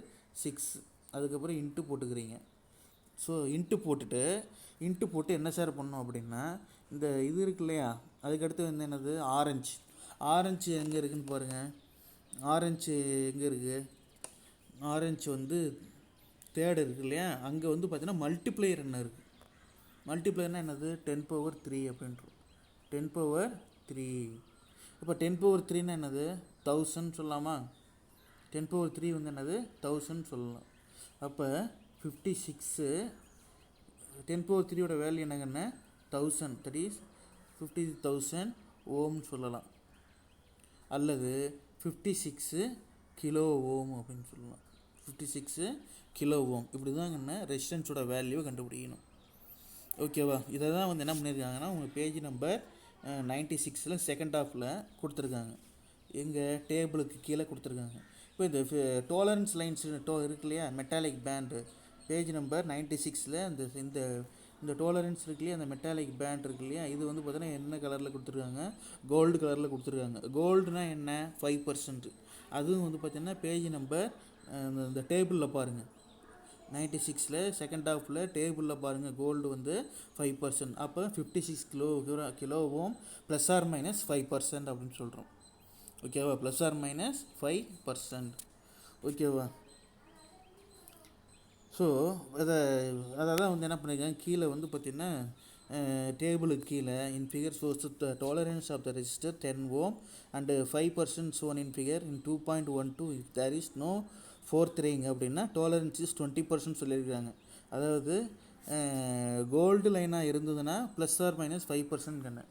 A: 6. அதுக்கப்புறம் இன்ட்டு போட்டுக்கிறீங்க. ஸோ இன்ட்டு போட்டு என்ன சார் பண்ணோம் அப்படின்னா, இந்த இது இருக்கு இல்லையா, அதுக்கடுத்து வந்து என்னது, ஆரஞ்சு எங்கே இருக்குதுன்னு பாருங்கள். ஆரஞ்சு எங்கே இருக்குது, ஆரஞ்சு வந்து தேர்டு இருக்குது இல்லையா, அங்கே வந்து பார்த்தீங்கன்னா மல்டிப்ளையர் என்ன இருக்குது, மல்டிப்ளையர்னால் என்னது, 10^3 அப்படின்றோம். 10^3. இப்போ 10^3ன்னா என்னது, 1000 சொல்லலாமா? 10^3 வந்து என்னது, 1000 சொல்லலாம். அப்போ 56, 10^3யோட வேல்யூ என்னங்கன்னா 1000, தட் இஸ் 50,000 ஓம்னு சொல்லலாம். அல்லது 56 கிலோ ஓம் அப்படின்னு சொல்லலாம். 56 கிலோ ஓம். இப்படி தான் என்ன ரெசிஸ்டன்ஸோட வேல்யூவை கண்டுபிடிக்கணும். ஓகேவா? இதை தான் வந்து என்ன பண்ணியிருக்காங்கன்னா, உங்கள் பேஜ் நம்பர் 96ல் செகண்ட் ஹாஃபில் கொடுத்துருக்காங்க. எங்கள் டேபிளுக்கு கீழே கொடுத்துருக்காங்க. இப்போ இந்த டோலரன்ஸ் லைன்ஸ் இருக்கு இல்லையா, மெட்டாலிக் பேண்டு, பேஜ் நம்பர் 96ல் இந்த டோலரன்ஸ் இருக்கு இல்லையா, அந்த மெட்டாலிக் பேண்ட் இருக்கு இல்லையா, இது வந்து பார்த்தீங்கன்னா என்ன கலரில் கொடுத்துருக்காங்க, கோல்டு கலரில் கொடுத்துருக்காங்க. கோல்டுனா என்ன, 5%. அதுவும் வந்து பார்த்தீங்கன்னா பேஜ் நம்பர் இந்த டேபிளில் பாருங்கள், 96ல் செகண்ட் ஹாஃபில் டேபிளில் பாருங்கள், கோல்டு வந்து 5%. அப்போ 56 கிலோ ஓம் ±5% அப்படின்னு சொல்கிறோம். ஓகேவா? ±5%. ஓகேவா? ஸோ அதை தான் வந்து என்ன பண்ணியிருக்காங்க, கீழே வந்து பார்த்திங்கன்னா டேபிளுக்கு கீழே in figure shows the tolerance of the resistor 10 ohm and 5% shown in figure in 2.12 if there is no fourth ring அப்படின்னா டாலரன்ஸ் இஸ் 20% சொல்லியிருக்காங்க. அதாவது கோல்டு லைனாக இருந்ததுன்னா ±5% கண்ணு.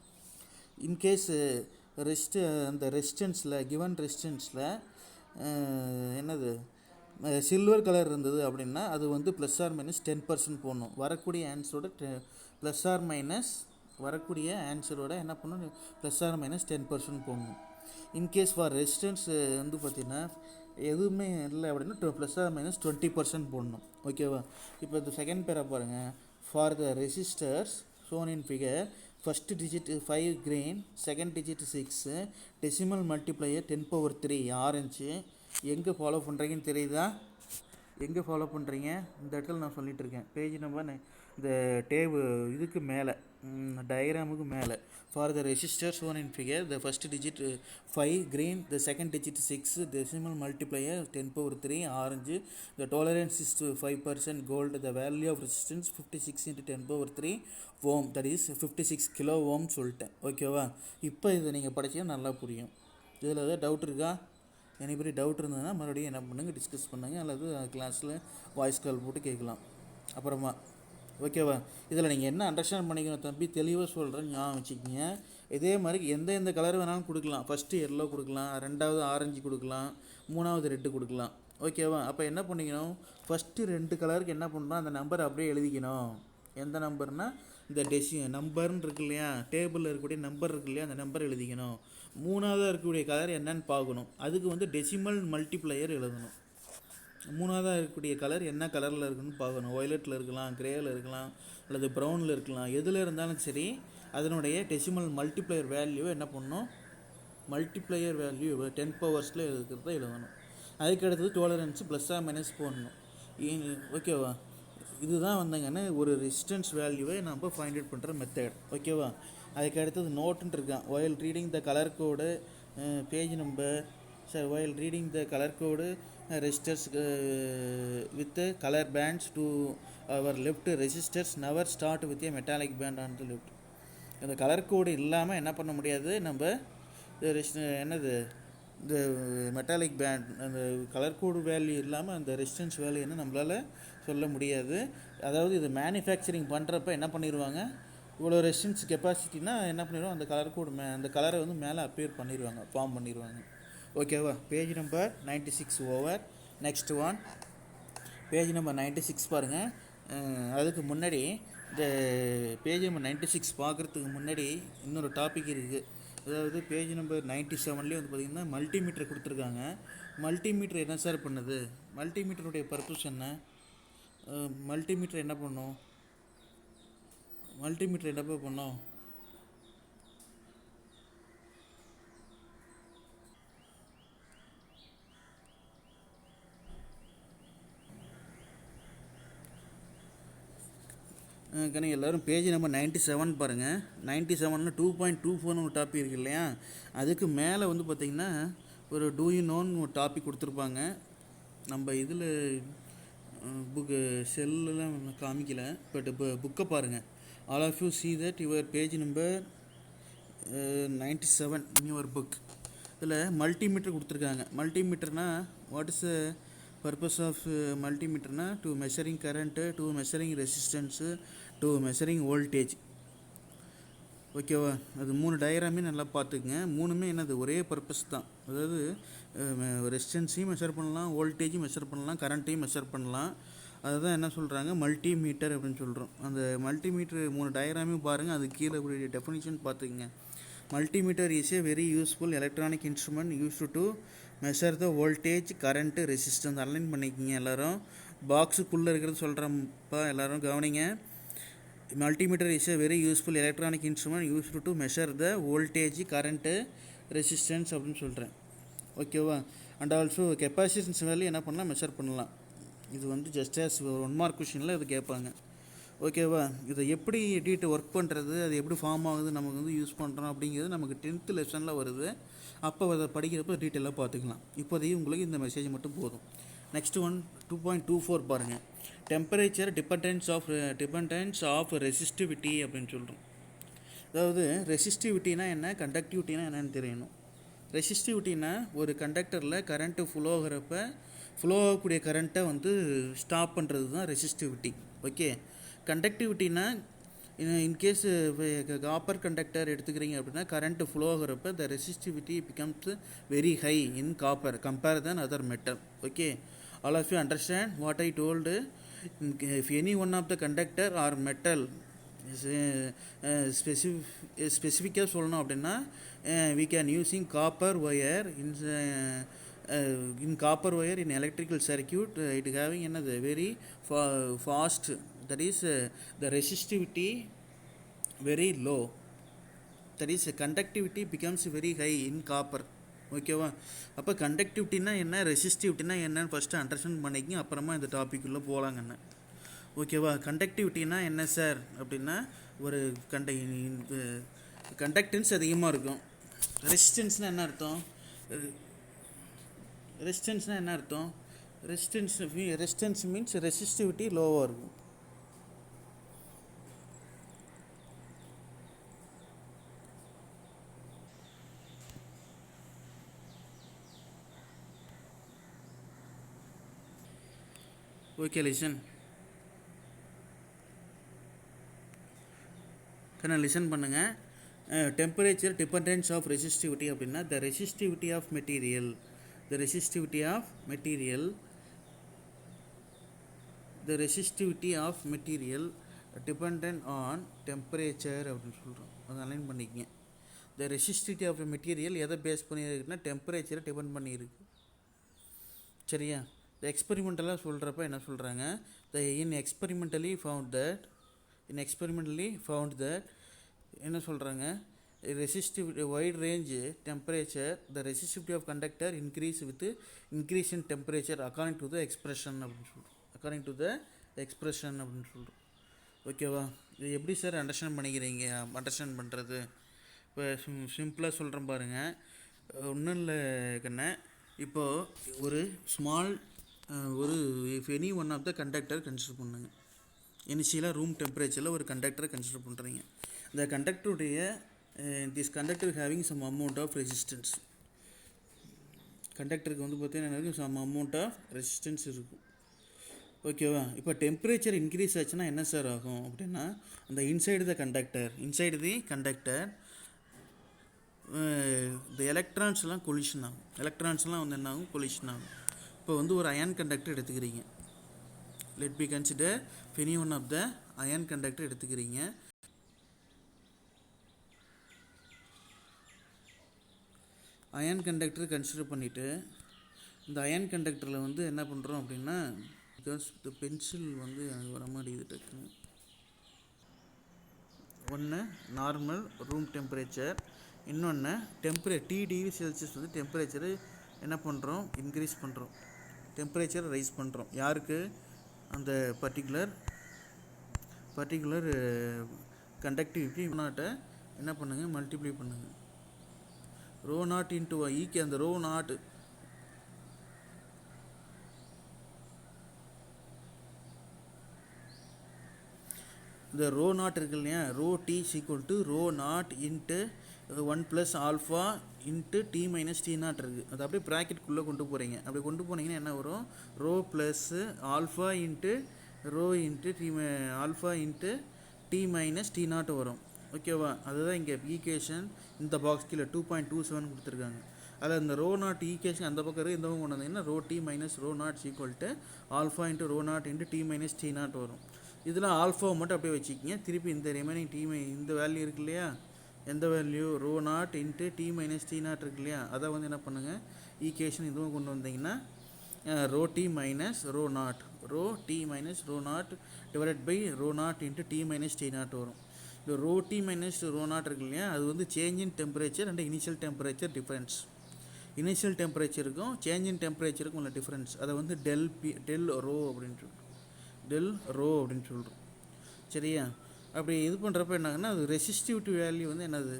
A: இன்கேஸ் அந்த ரெசிஸ்டன்ஸில் கிவன் ரெசிஸ்டன்ஸில் என்னது சில்வர் கலர் இருந்தது அப்படின்னா அது வந்து ±10% போடணும். வரக்கூடிய ஆன்சரோட என்ன பண்ணணும், ±10% போடணும். இன்கேஸ் ஃபார் ரெசிஸ்டன்ஸ் வந்து பார்த்திங்கன்னா எதுவுமே இல்லை அப்படின்னா ±20% போடணும். ஓகேவா? இப்போ இந்த செகண்ட் பேரை பாருங்கள். For the resistors shown in figure, first digit 5 green, second digit 6, decimal multiplier 10^3 orange. எங்கே ஃபாலோ பண்ணுறீங்கன்னு தெரியுதா? இந்த இடத்துல நான் சொல்லிகிட்டு இருக்கேன். பேஜ் நம்பர் இந்த இதுக்கு மேலே டயக்ராமுக்கு மேலே for the resistor shown in figure the first digit 5 green, the second digit 6, decimal multiplier 10 power 3 orange, the tolerance is to 5% gold, the value of resistance 56 into 10 power 3 ohm, that is 56 kilo ohm சொல்லிட்டேன். ஓகேவா? இப்போ இதை நீங்கள் படிச்சீங்கன்னா நல்லா புரியும். இதில் ஏதாவது டவுட் இருக்கா? எனி டவுட் இருந்ததுன்னா மறுபடியும் என்ன பண்ணுங்கள், டிஸ்கஸ் பண்ணுங்கள், அல்லது கிளாஸில் வாய்ஸ் கால் போட்டு கேட்கலாம் அப்புறமா. ஓகேவா? இதில் நீங்கள் என்ன அண்டர்ஸ்டாண்ட் பண்ணிக்கணும் தம்பி, தெளிவாக சொல்கிறேன், ஞாபகம் வச்சுக்கிங்க. இதே மாதிரி எந்த கலர் வேணாலும் கொடுக்கலாம். ஃபஸ்ட்டு எல்லோ கொடுக்கலாம், ரெண்டாவது ஆரஞ்சு கொடுக்கலாம், மூணாவது ரெட்டு கொடுக்கலாம். ஓகேவா? அப்போ என்ன பண்ணிக்கணும், ஃபஸ்ட்டு 2 கலருக்கு என்ன பண்ணணும், அந்த நம்பர் அப்படியே எழுதிக்கணும். எந்த நம்பர்னால் இந்த நம்பர்னு இருக்கு இல்லையா, டேபிளில் இருக்கக்கூடிய நம்பர் இருக்கு இல்லையா, அந்த நம்பர் எழுதிக்கணும். மூணாவதாக இருக்கக்கூடிய கலர் என்னன்னு பார்க்கணும். அதுக்கு வந்து டெசிமல் மல்டிப்ளையர் எழுதணும். மூணாவதாக இருக்கக்கூடிய கலர் என்ன கலரில் இருக்குன்னு பார்க்கணும். வயலட்டில் இருக்கலாம், கிரேயில் இருக்கலாம், அல்லது ப்ரௌனில் இருக்கலாம். எதில் இருந்தாலும் சரி, அதனுடைய டெசிமல் மல்டிப்ளையர் வேல்யூவை என்ன பண்ணணும், மல்டிப்ளையர் வேல்யூ 10 பவர்ஸில் இருக்கிறத எழுதணும். அதுக்கு அடுத்தது டோலரன்ஸு +ஆ மைனஸ் போடணும். ஓகேவா? இதுதான் வந்தங்கன்னா ஒரு ரெசிஸ்டன்ஸ் வேல்யூவை நம்ம ஃபைண்ட் அவுட் பண்ணுற மெத்தட். ஓகேவா? அதுக்கு அடுத்தது நோட்டுன்னு இருக்கான். while reading the color code page number while reading the color code resistors with the color bands to our left, resistors never start with a metallic band on the left. அந்த கலர் கோடு இல்லாமல் என்ன பண்ண முடியாது, நம்ம என்னது இந்த மெட்டாலிக் பேண்ட், அந்த கலர் கோடு வேல்யூ இல்லாமல் அந்த ரெசிஸ்டன்ஸ் வேல்யூ என்ன நம்மளால் சொல்ல முடியாது. அதாவது இது மேனுஃபேக்சரிங் பண்ணுறப்ப என்ன பண்ணிடுவாங்க, இவ்வளோ ரெசிஸ்டன்ஸ் கெப்பாசிட்டினா என்ன பண்ணிடுவோம், அந்த கலர் கோடு அந்த கலரை வந்து மேலே அப்பியர் பண்ணிடுவாங்க, ஃபார்ம் பண்ணிடுவாங்க. ஓகேவா? Page number 96 over. Next one page number 96 பாருங்கள். அதுக்கு முன்னாடி இந்த பேஜ் நம்பர் 96 பார்க்குறதுக்கு முன்னாடி இன்னொரு டாபிக் இருக்குது. அதாவது பேஜ் நம்பர் 97லேயே வந்து பார்த்திங்கன்னா மல்டிமீட்டர் கொடுத்துருக்காங்க. மல்டிமீட்டர் என்ன சார் பண்ணுது, மல்டிமீட்டருடைய பர்பஸ் என்ன, மல்டிமீட்டர் என்ன பண்ணும், மல்டிமீட்டர் என்னப்போ பண்ணோம், கணக்கு எல்லோரும் பேஜ் நம்பர் 97 பாருங்கள். 97ல் 2.24 ஒரு டாபிக் இருக்குது இல்லையா, அதுக்கு மேலே வந்து பார்த்திங்கன்னா ஒரு டூ யூ நோன்னு ஒரு டாபிக் கொடுத்துருப்பாங்க. நம்ம இதில் புக்கு செல்லாம் காமிக்கல, பட் இப்போ புக்கை பாருங்கள். All of you see that your page number 97 in your book. இதில் மல்டிமீட்டர் கொடுத்துருக்காங்க. மல்டிமீட்டர்னால் what is the purpose of மல்டிமீட்டர்னால் to measuring current, to measuring resistance, to measuring voltage. ஓகேவா? அது 3 டயக்ராமே நல்லா பார்த்துக்குங்க. மூணுமே என்னது, ஒரே பர்பஸ் தான். அதாவது ரெசிஸ்டன்ஸையும் மெஷர் பண்ணலாம், வோல்டேஜும் மெஷர் பண்ணலாம், கரண்ட்டையும் மெஷர் பண்ணலாம். அதுதான் என்ன சொல்கிறாங்க, மல்டிமீட்டர் அப்படின்னு சொல்கிறோம். அந்த மல்டிமீட்டர் 3 டயக்ராமையும் பாருங்கள், அது கீழே கூடிய டெஃபினிஷன் பார்த்துக்குங்க. Multimeter is a very useful electronic instrument used to measure the voltage, current, resistance. Align பண்ணிக்கிங்க எல்லோரும். பாக்ஸுக்குள்ளே இருக்கிறது சொல்கிறப்பா எல்லோரும் கவனிங்க. Multimeter is a very useful electronic instrument used to measure the voltage, current, resistance அப்படின்னு சொல்கிறேன். ஓகேவா? அண்ட் ஆல்சோ கெப்பாசிட்டன்ஸ் வேல்யூ என்ன பண்ணலாம், மெஷர் பண்ணலாம். இது வந்து ஜஸ்ட் ஆஸ் 1 மார்க் கொஷினில் இது கேட்பாங்க. ஓகேவா? இதை எப்படி எடிட் ஒர்க் பண்ணுறது, அது எப்படி ஃபார்ம் ஆகுது, நமக்கு வந்து யூஸ் பண்ணுறோம் அப்படிங்கிறது நமக்கு 10th லெசனில் வருது. அப்போ அதை படிக்கிறப்ப டீட்டெயிலாக பார்த்துக்கலாம். இப்போதைக்கு உங்களுக்கு இந்த மெசேஜ் மட்டும் போதும். நெக்ஸ்ட் ஒன் 2.24 பாருங்கள். டெம்பரேச்சர் டிபெண்டன்ஸ் ஆஃப் ரெசிஸ்டிவிட்டி அப்படின்னு சொல்கிறோம். அதாவது ரெசிஸ்டிவிட்டினா என்ன, கண்டக்டிவிட்டினா என்னென்னு தெரியணும். ரெசிஸ்டிவிட்டினா ஒரு கண்டக்டரில் கரண்ட்டு ஃப்ளோ ஆகக்கூடிய கரண்ட்டை வந்து ஸ்டாப் பண்ணுறது தான் ரெசிஸ்டிவிட்டி. ஓகே. கண்டக்டிவிட்டினா இன்கேஸ் காப்பர் கண்டக்டர் எடுத்துக்கிறீங்க அப்படின்னா கரண்ட் ஃப்ளோ ஆகிறப்ப the resistivity becomes very high in copper compare than other metal. Okay. All of you understand what I told. If any one of the conductor or metal ஸ்பெசிஃபிக்காக சொல்லணும் அப்படின்னா we can using copper wire in copper wire in electrical circuit, it having another very fast, that is the resistivity very low, that is conductivity becomes very high in copper. ஓகேவா? அப்போ கண்டக்டிவிட்டினா என்ன, ரெசிஸ்டிவிட்டினா என்னன்னு ஃபஸ்ட்டு அண்டர்ஸ்டாண்ட் பண்ணிக்கிங்க, அப்புறமா இந்த டாபிக்குள்ளே போகலாங்கண்ணே. ஓகேவா? கண்டக்டிவிட்டினா என்ன சார் அப்படின்னா ஒரு கண்டக்டன்ஸ் அதிகமாக இருக்கும். ரெசிஸ்டன்ஸ்னால் என்ன அர்த்தம்? ரெசிஸ்டன்ஸ்னால் என்ன அர்த்தம்? ரெசிஸ்டன்ஸ் மீன்ஸ் ரெசிஸ்டிவிட்டி லோவாக இருக்கும். ஓகே, லிசன் பண்ணுங்கள். டெம்பரேச்சர் டிபெண்டன்ஸ் ஆஃப் ரெசிஸ்டிவிட்டி அப்படின்னா the resistivity of material dependent on temperature அப்படின்னு சொல்கிறோம். அதை அலைன் பண்ணிக்கங்க. த ரெசிஸ்டிவிட்டி ஆஃப் மெட்டீரியல் எதை பேஸ் பண்ணியிருக்குன்னா டெம்பரேச்சரை டிபெண்ட் பண்ணியிருக்கு. சரியா? இந்த எக்ஸ்பெரிமெண்டலாக சொல்கிறப்ப என்ன சொல்கிறாங்க? எக்ஸ்பெரிமெண்டலி ஃபவுண்ட் தட் என்ன சொல்கிறாங்க? Resistivity wide range temperature the resistivity of conductor increase with increase in temperature according to the expression அப்படின்னு சொல்கிறோம். ஓகேவா? இது எப்படி சார் அண்டர்ஸ்டாண்ட் பண்ணுறது? இப்போ சிம்பிளாக சொல்கிறேன் பாருங்கள். ஒன்றும் இல்லை கண்ணே. இப்போது ஒரு small any one of the conductor consider பண்ணுங்க. இனிஷியலாக ரூம் டெம்பரேச்சரில் ஒரு கண்டக்டரை கன்சிடர் பண்ணுறீங்க. இந்த கண்டக்டருடைய this conductor having some amount of resistance. கண்டக்டருக்கு வந்து பார்த்தீங்கன்னா சம் அமௌண்ட் ஆஃப் ரெசிஸ்டன்ஸ் இருக்கும். ஓகேவா? இப்போ டெம்பரேச்சர் இன்க்ரீஸ் ஆச்சுன்னா என்ன சார் ஆகும் அப்படின்னா அந்த இன்சைடு தி கண்டக்டர் இந்த எலக்ட்ரான்ஸ்லாம் கொலிஷன் ஆகும். எலக்ட்ரான்ஸ்லாம் வந்து என்ன ஆகும்? கொலிஷன் ஆகும். இப்போ வந்து ஒரு அயன் கண்டக்டர் எடுத்துக்கிறீங்க. Let be consider any one of the iron conductor எடுத்துக்கிறீங்க. அயன் கண்டக்டர் கன்சிடர் பண்ணிவிட்டு இந்த அயன் கண்டக்டரில் வந்து என்ன பண்ணுறோம் அப்படின்னா பிகாஸ் இந்த பென்சில் வந்து எனக்கு வர மாட்டேங்குது டக்குன்னு. ஒன்று நார்மல் ரூம் டெம்பரேச்சர், இன்னொன்று T°C வந்து டெம்பரேச்சரு என்ன பண்ணுறோம்? இன்க்ரீஸ் பண்ணுறோம், டெம்பரேச்சர் ரைஸ் பண்ணுறோம். யாருக்கு? அந்த பர்டிகுலர் கண்டக்டிவிட்டி நாட்டை என்ன பண்ணுங்கள்? மல்டிப்ளை பண்ணுங்கள். ρ0 இன்ட்டு ஈக்கு அந்த ρ0 இந்த ρ0 இருக்கு இல்லையா? ρT ρ0 into 1 + alpha into T - T0 இருக்குது. அது அப்படியே ப்ராக்கெட்டுக்குள்ளே கொண்டு போகிறீங்க. அப்படி கொண்டு போனீங்கன்னா என்ன வரும்? ρ + alpha into ρ into alpha into T - T0 வரும். ஓகேவா? அதுதான் இங்கே ஈக்குவேஷன். இந்த பாக்ஸ் கீழே 2.27 கொடுத்துருக்காங்க. அதில் இந்த ρ0 ஈக்குவேஷன் அந்த பக்கம் இருக்குது. இந்த பக்கம் கொண்டு வந்தீங்கன்னா ρT - ρ0 alpha into ρ0 into T - T0 வரும். இதில் ஆல்ஃபாவை மட்டும் அப்படியே வச்சுக்கிங்க. திருப்பி இந்த ரிமைனிங் இந்த வேல்யூ இருக்கு இல்லையா? எந்த வேல்யூ? ρ0 இன்ட்டு T - T0 இருக்கு இல்லையா? அதை வந்து என்ன பண்ணுங்கள்? ஈக்குவேஷன் இதுவும் கொண்டு வந்தீங்கன்னா ρT - ρ0 divided by ρ0 into T - T0 வரும். இந்த ρT - ρ0 இருக்கு இல்லையா? அது வந்து change in temperature and initial temperature difference. Initial டெம்பரேச்சருக்கும் சேஞ்ச் இன் டெம்பரேச்சருக்கும் உள்ள டிஃப்ரென்ஸ். அதை வந்து டெல் ρ அப்படின்னு சொல்கிறோம். சரியா? அப்படி இது பண்ணுறப்ப என்னாகுன்னா அது ரெசிஸ்டிவிட்டி வேல்யூ வந்து என்னது?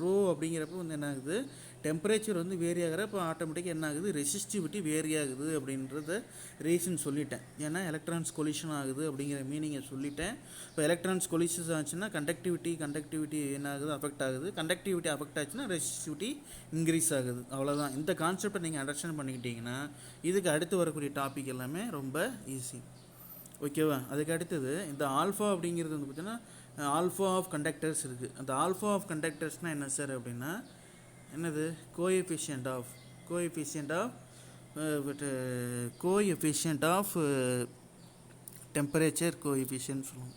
A: ரோ அப்படிங்கிறப்ப வந்து என்ன ஆகுது? டெம்பரேச்சர் வந்து வேரி ஆகிறப்ப ஆட்டோமேட்டிக்காக என்ன ஆகுது? ரெசிஸ்டிவிட்டி வேரி ஆகுது அப்படின்றத ரீசன் சொல்லிட்டேன். ஏன்னா எலக்ட்ரான்ஸ் கொலிஷன் ஆகுது அப்படிங்கிற மீனிங்கை சொல்லிட்டேன். இப்போ எலக்ட்ரான்ஸ் கொலிஷன் ஆச்சுன்னா கண்டக்டிவிட்டி என்ன ஆகுது? அஃபெக்ட் ஆகுது. கண்டக்டிவிட்டி அஃபெக்ட் ஆச்சுன்னா ரெசிஸ்டிவிட்டி இன்க்ரீஸ் ஆகுது. அவ்வளோதான். இந்த கான்செப்டை நீங்கள் அண்டர்ஸ்டாண்ட் பண்ணிக்கிட்டீங்கன்னா இதுக்கு அடுத்து வரக்கூடிய டாபிக் எல்லாமே ரொம்ப ஈஸி. ஓகேவா? அதுக்கு அடுத்தது இந்த ஆல்ஃபா அப்படிங்கிறது வந்து பார்த்தீங்கன்னா ஆல்ஃபா ஆஃப் கண்டக்டர்ஸ் இருக்குது. அந்த ஆல்ஃபா ஆஃப் கண்டக்டர்ஸ்னால் என்ன சார் அப்படின்னா என்னது? கோஎஃபிஷியன்ட் ஆஃப் டெம்பரேச்சர் கோஎஃபிஷியன்ட் சொல்லுவோம்.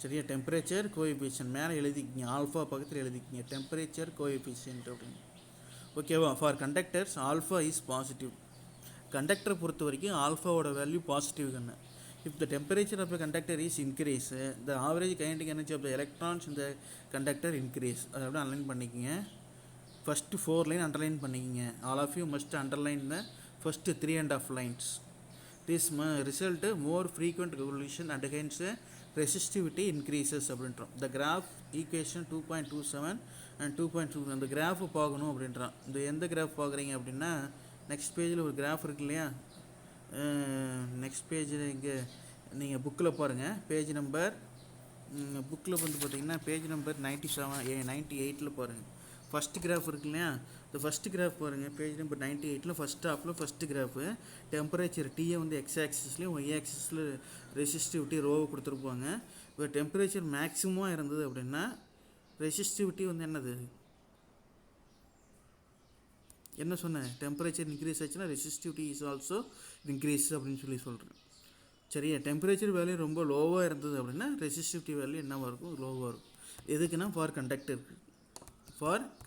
A: சரியா? டெம்பரேச்சர் கோஎஃபிஷியன்ட் மேலே எழுதிக்கிங்க. ஆல்ஃபா பக்கத்தில் எழுதிக்கிங்க டெம்பரேச்சர் கோஎஃபிஷியன்ட் அப்படின்னு. ஓகேவா? For conductors alpha is positive. கண்டக்டரை பொறுத்த வரைக்கும் ஆல்ஃபாவோட வேல்யூ பாசிட்டிவ் கண்ணு. If the temperature of a conductor is increased, the average kinetic energy of the electrons in the conductor increase. அதை அப்படியே அண்டர்லைன் பண்ணிக்கிங்க. ஃபஸ்ட்டு 4 லைன் அண்டர்லைன் பண்ணிக்கிங்க. All of you must underline the first 3.5 lines. This result more frequent revolution and hence resistivity increases அப்படின்றான். த கிராஃப் ஈக்குவேஷன் 2.27 அண்ட் 2.2 அந்த கிராஃப் பார்க்கணும் அப்படின்றான். இந்த எந்த கிராஃப் பார்க்குறீங்க அப்படின்னா நெக்ஸ்ட் பேஜில் ஒரு கிராஃப் இருக்கு இல்லையா, நெக்ஸ்ட் பேஜில் இங்கே நீங்கள் புக்கில் பாருங்கள், பேஜ் நம்பர் புக்கில் வந்து பார்த்தீங்கன்னா பேஜ் நம்பர் 98 பாருங்கள். ஃபஸ்ட்டு கிராஃப் இருக்கு இல்லையா, இந்த ஃபஸ்ட்டு கிராஃப் பாருங்கள், பேஜ் நம்பர் 98 ஃபஸ்ட் ஹாஃபில் ஃபஸ்ட்டு கிராஃபு டெம்பரேச்சர் டீயை வந்து எக்ஸ் ஆக்சிஸ்லேயும் ஒய் ஆக்சிஸில் ரெசிஸ்டிவிட்டி ரோவை கொடுத்துருப்பாங்க. இப்போ டெம்பரேச்சர் மேக்ஸிமமாக இருந்தது அப்படின்னா ரெசிஸ்டிவிட்டி வந்து என்னது என்ன சொன்னேன், டெம்பரேச்சர் இன்க்ரீஸ் ஆச்சுன்னா ரெசிஸ்டிவிட்டி இஸ் ஆல்சோ இன்க்ரீஸ் அப்படின்னு சொல்கிறேன். சரியா, டெம்பரேச்சர் வேல்யூ ரொம்ப லோவாக இருந்தது அப்படின்னா ரெசிஸ்டிவிட்டி வேல்யூ என்னவாக இருக்கும், லோவாக இருக்கும். எதுக்குன்னா ஃபார்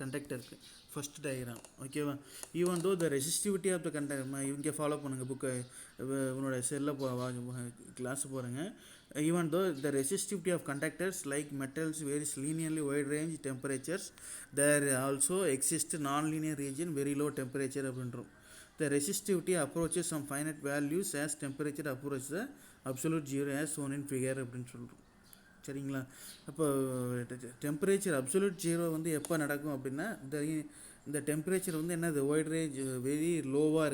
A: கண்டக்டருக்கு ஃபர்ஸ்ட் டயக்ராம். ஓகேவா, even though the resistivity of the இங்கே ஃபாலோ பண்ணுங்கள் புக்கை, உன்னோட செல்லில் கிளாஸ் போகிறேங்க. Even though the resistivity of conductors like metals varies linearly wide range temperatures there also exist non linear region very low temperature அப்படின்றோம். The resistivity approaches some finite values as temperature approaches the absolute zero as shown in figure அப்படின்னு சொல்கிறோம். சரிங்களா, அப்போ டெம்பரேச்சர் அப்சல்யூட் ஜீரோ வந்து எப்போ நடக்கும் அப்படின்னா இந்த டெம்பரேச்சர் வந்து என்னது வைட் ரேஞ்ச் வெரி லோவாக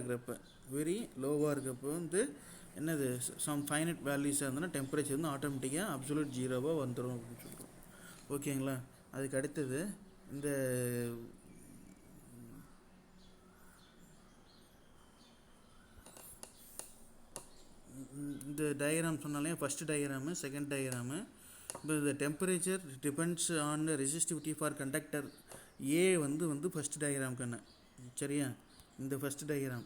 A: இருக்கிறப்ப வந்து என்னது சம் ஃபைனட் வேல்யூஸாக இருந்ததுன்னா டெம்பரேச்சர் வந்து ஆட்டோமேட்டிக்காக அப்சல்யூட் ஜீரோவாக வந்துடும் அப்படின்னு சொல்கிறோம். ஓகேங்களா, அதுக்கு அடுத்தது இந்த டயக்ராம் சொன்னாலே ஃபஸ்ட்டு டயக்ராமு செகண்ட் டயக்ராமு. இப்போ இந்த temperature depends on the resistivity for conductor A வந்து ஃபஸ்ட்டு டயக்ராம்க்கான. சரியா, இந்த ஃபஸ்ட்டு டயக்ராம்.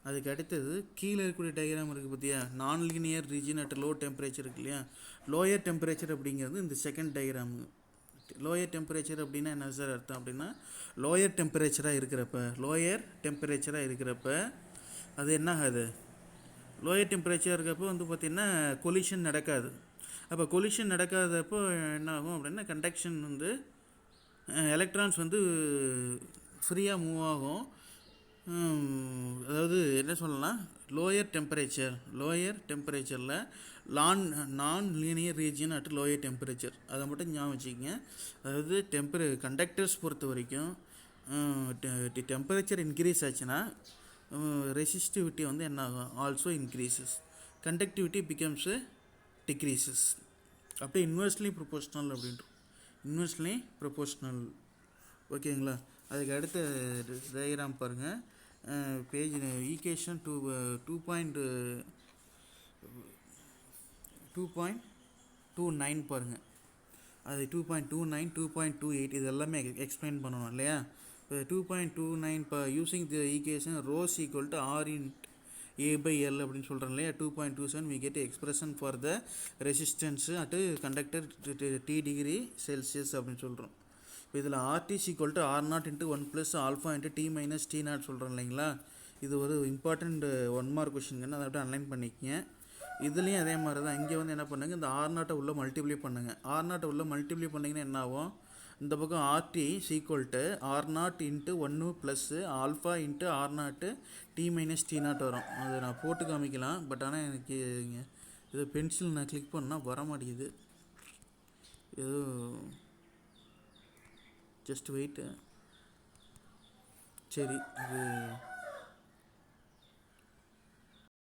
A: அதுக்கு அடுத்தது கீழே இருக்கக்கூடிய டயக்ராம் இருக்குது பார்த்தியா, நான் linear region at low temperature இருக்கு இல்லையா, லோயர் டெம்பரேச்சர் அப்படிங்கிறது இந்த செகண்ட் டயக்ராமு. லோயர் டெம்பரேச்சர் அப்படின்னா என்ன சார் அர்த்தம் அப்படின்னா லோயர் டெம்பரேச்சராக இருக்கிறப்ப அது என்ன ஆகுது, லோயர் டெம்பரேச்சர் இருக்கப்போ வந்து பார்த்திங்கன்னா கொலிஷன் நடக்காது. அப்போ கொலிஷன் நடக்காதப்போ என்ன ஆகும் அப்படின்னா கண்டக்ஷன் வந்து எலக்ட்ரான்ஸ் வந்து ஃப்ரீயாக மூவ் ஆகும். அதாவது என்ன சொல்லலாம், லோயர் டெம்பரேச்சரில் நான் linear region at lower temperature, அதை மட்டும் ஞாபகம் வச்சுக்கோங்க. அதாவது கண்டக்டர்ஸ் பொறுத்த வரைக்கும் டெம்பரேச்சர் இன்க்ரீஸ் ஆச்சுன்னா ரெசிஸ்டிவிட்டி வந்து என்ன ஆகும், also increases, conductivity becomes decreases. அப்படியே இன்வெர்ஸ்லி ப்ரொபோஷ்னல். ஓகேங்களா, அதுக்கு அடுத்த டயக்ராம் பாருங்கள், பேஜ் ஈக்குவேஷன் 2.29 பாருங்கள். அது 2.29 2.28 இது எல்லாமே எக்ஸ்பிளைன் பண்ணணும் இல்லையா. 2.29 இப்போ using the equation rho's equal to R into A/L அப்படின்னு சொல்கிறோம் இல்லையா. 2.27 we get expression for the resistance at conductor T degree Celsius அப்படின்னு சொல்கிறோம். இப்போ இதில் RT equal to R0 × 1 + alpha × T - T0 சொல்கிறோம் இல்லைங்களா. இது ஒரு இம்பார்ட்டண்ட் 1 மார்க் கொஷின்ங்கன்னா அதை அப்படியே அன்லைன் பண்ணிக்கங்க. இதுலேயும் அதே மாதிரி தான், இங்கே வந்து என்ன பண்ணுங்கள், இந்த R0 உள்ள மல்டிப்ளை பண்ணுங்கள். R0 உள்ள மல்டிப்ளை பண்ணிங்கன்னா என்ன ஆகும், இந்த பக்கம் RT equal to R0 × 1 + alpha × R0 T - T0 வரும். அதை நான் போட்டு காமிக்கலாம், பட் ஆனால் எனக்கு இது பென்சில் நான் கிளிக் பண்ணால் வர மாட்டேங்குது. ஏதோ ஜஸ்ட் வெயிட்டு. சரி, இது